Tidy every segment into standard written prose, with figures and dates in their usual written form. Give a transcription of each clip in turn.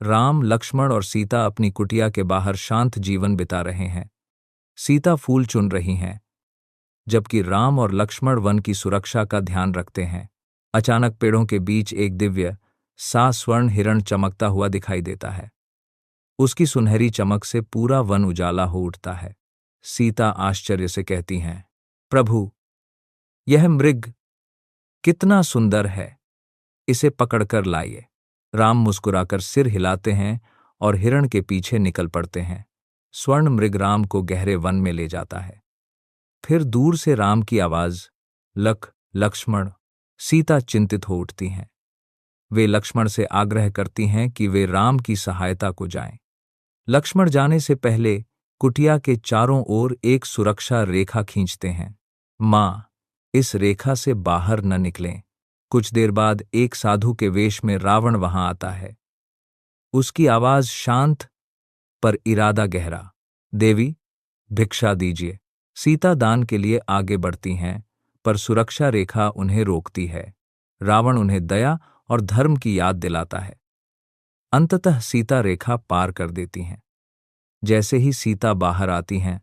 राम, लक्ष्मण और सीता अपनी कुटिया के बाहर शांत जीवन बिता रहे हैं। सीता फूल चुन रही हैं, जबकि राम और लक्ष्मण वन की सुरक्षा का ध्यान रखते हैं। अचानक पेड़ों के बीच एक दिव्य सा स्वर्ण हिरण चमकता हुआ दिखाई देता है। उसकी सुनहरी चमक से पूरा वन उजाला हो उठता है। सीता आश्चर्य से कहती हैं, प्रभु, यह मृग कितना सुंदर है, इसे पकड़कर लाइए। राम मुस्कुराकर सिर हिलाते हैं और हिरण के पीछे निकल पड़ते हैं। स्वर्ण मृग राम को गहरे वन में ले जाता है। फिर दूर से राम की आवाज, लक्ष्मण। सीता चिंतित हो उठती हैं। वे लक्ष्मण से आग्रह करती हैं कि वे राम की सहायता को जाएं। लक्ष्मण जाने से पहले कुटिया के चारों ओर एक सुरक्षा रेखा खींचते हैं। मां, इस रेखा से बाहर न निकलें। कुछ देर बाद एक साधु के वेश में रावण वहां आता है। उसकी आवाज शांत पर इरादा गहरा, देवी, भिक्षा दीजिए। सीता दान के लिए आगे बढ़ती हैं, पर सुरक्षा रेखा उन्हें रोकती है। रावण उन्हें दया और धर्म की याद दिलाता है। अंततः सीता रेखा पार कर देती हैं। जैसे ही सीता बाहर आती हैं,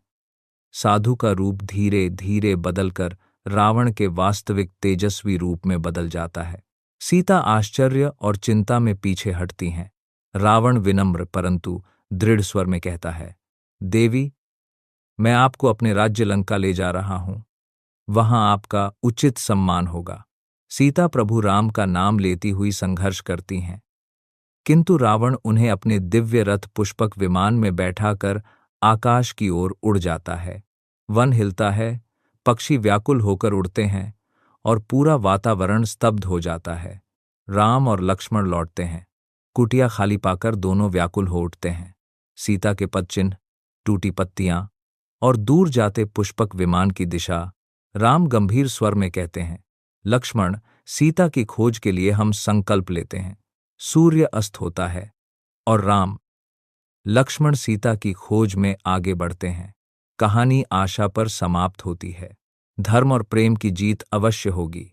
साधु का रूप धीरे धीरे बदलकर रावण के वास्तविक तेजस्वी रूप में बदल जाता है। सीता आश्चर्य और चिंता में पीछे हटती हैं। रावण विनम्र परंतु दृढ़ स्वर में कहता है, देवी, मैं आपको अपने राज्य लंका ले जा रहा हूं। वहां आपका उचित सम्मान होगा। सीता प्रभु राम का नाम लेती हुई संघर्ष करती हैं, किंतु रावण उन्हें अपने दिव्य रथ पुष्पक विमान में बैठाकर आकाश की ओर उड़ जाता है। वन हिलता है, पक्षी व्याकुल होकर उड़ते हैं और पूरा वातावरण स्तब्ध हो जाता है। राम और लक्ष्मण लौटते हैं। कुटिया खाली पाकर दोनों व्याकुल हो उठते हैं। सीता के पदचिन्ह, टूटी पत्तियां और दूर जाते पुष्पक विमान की दिशा। राम गंभीर स्वर में कहते हैं, लक्ष्मण, सीता की खोज के लिए हम संकल्प लेते हैं। सूर्य अस्त होता है और राम, लक्ष्मण सीता की खोज में आगे बढ़ते हैं। कहानी आशा पर समाप्त होती है। धर्म और प्रेम की जीत अवश्य होगी।